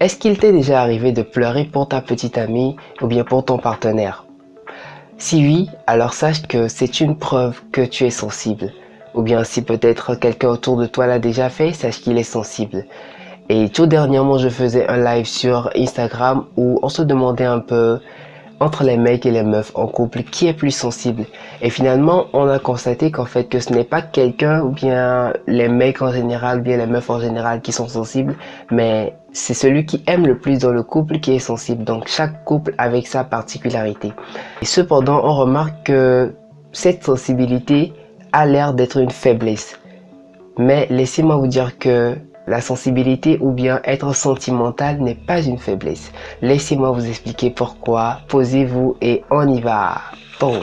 Est-ce qu'il t'est déjà arrivé de pleurer pour ta petite amie ou bien pour ton partenaire? Si oui, alors sache que c'est une preuve que tu es sensible. Ou bien si peut-être quelqu'un autour de toi l'a déjà fait, sache qu'il est sensible. Et tout dernièrement, je faisais un live sur Instagram où on se demandait un peu entre les mecs et les meufs en couple, qui est plus sensible? Et finalement, on a constaté qu'en fait, que ce n'est pas quelqu'un ou bien les mecs en général, ou bien les meufs en général qui sont sensibles, mais c'est celui qui aime le plus dans le couple qui est sensible. Donc, chaque couple avec sa particularité. Et cependant, on remarque que cette sensibilité a l'air d'être une faiblesse. Mais laissez-moi vous dire que la sensibilité ou bien être sentimental n'est pas une faiblesse. Laissez-moi vous expliquer pourquoi. Posez-vous et on y va. Boom.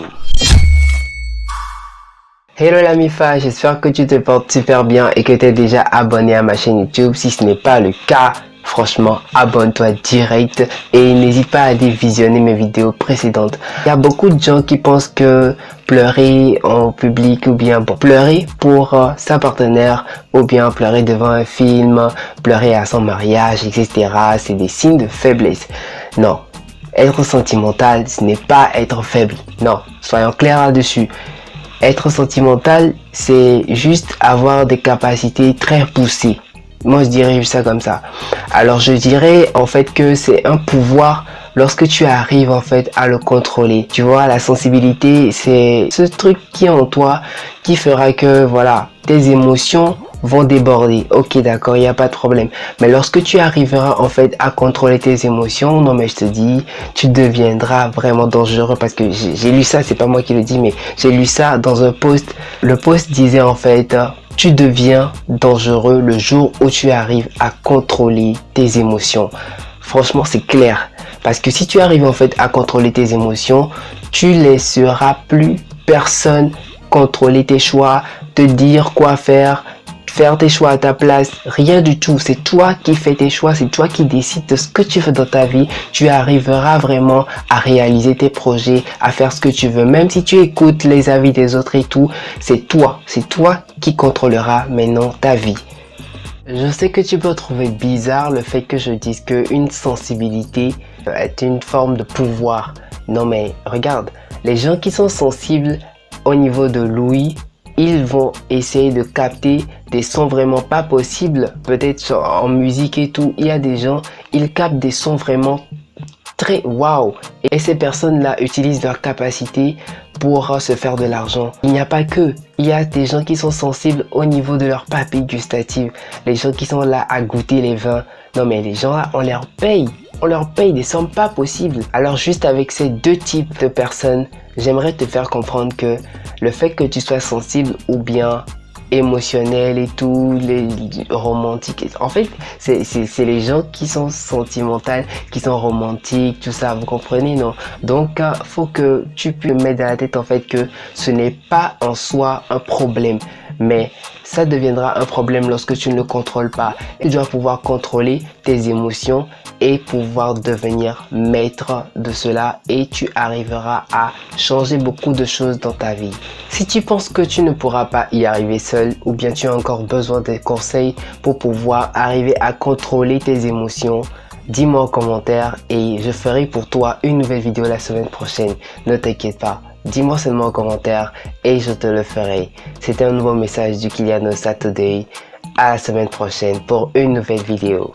Hello la MIFA, j'espère que tu te portes super bien et que tu es déjà abonné à ma chaîne YouTube. Si ce n'est pas le cas, franchement, abonne-toi direct et n'hésite pas à aller visionner mes vidéos précédentes. Il y a beaucoup de gens qui pensent que pleurer en public ou bien pleurer pour sa partenaire ou bien pleurer devant un film, pleurer à son mariage, etc. c'est des signes de faiblesse. Non, être sentimental, ce n'est pas être faible. Non, soyons clairs là-dessus. Être sentimental, c'est juste avoir des capacités très poussées. Moi, je dirais ça comme ça. Alors, je dirais en fait que c'est un pouvoir lorsque tu arrives en fait à le contrôler. Tu vois, la sensibilité, c'est ce truc qui est en toi qui fera que, voilà, tes émotions vont déborder. Ok, d'accord, il n'y a pas de problème. Mais lorsque tu arriveras en fait à contrôler tes émotions, non mais je te dis, tu deviendras vraiment dangereux parce que j'ai lu ça, c'est pas moi qui le dis, mais j'ai lu ça dans un post. Le post disait en fait, tu deviens dangereux le jour où tu arrives à contrôler tes émotions. Franchement, c'est clair. Parce que si tu arrives en fait à contrôler tes émotions, tu laisseras plus personne contrôler tes choix, te dire quoi faire tes choix à ta place, rien du tout. C'est toi qui fais tes choix, c'est toi qui décides de ce que tu veux dans ta vie. Tu arriveras vraiment à réaliser tes projets, à faire ce que tu veux. Même si tu écoutes les avis des autres et tout, c'est toi qui contrôleras maintenant ta vie. Je sais que tu peux trouver bizarre le fait que je dise qu'une sensibilité est une forme de pouvoir. Non mais regarde, les gens qui sont sensibles au niveau de l'ouïe, ils vont essayer de capter des sons vraiment pas possibles, peut-être en musique et tout. Il y a des gens, ils captent des sons vraiment très waouh. Et ces personnes-là utilisent leur capacité pour se faire de l'argent. Il n'y a pas que. Il y a des gens qui sont sensibles au niveau de leur papille gustative. Les gens qui sont là à goûter les vins. Non mais les gens là, on leur paye. On leur paye des sommes pas possibles. Alors juste avec ces deux types de personnes, j'aimerais te faire comprendre que le fait que tu sois sensible ou bien émotionnel et tout, les romantiques, en fait c'est les gens qui sont sentimentaux, qui sont romantiques, tout ça, vous comprenez, non? Donc faut que tu puisses mettre dans la tête en fait que ce n'est pas en soi un problème, mais ça deviendra un problème lorsque tu ne le contrôles pas. Tu dois pouvoir contrôler tes émotions et pouvoir devenir maître de cela et tu arriveras à changer beaucoup de choses dans ta vie. Si tu penses que tu ne pourras pas y arriver seul ou bien tu as encore besoin de conseils pour pouvoir arriver à contrôler tes émotions, dis-moi en commentaire et je ferai pour toi une nouvelle vidéo la semaine prochaine. Ne t'inquiète pas. Dis-moi seulement en commentaire et je te le ferai. C'était un nouveau message du Kyliano Saturday. À la semaine prochaine pour une nouvelle vidéo.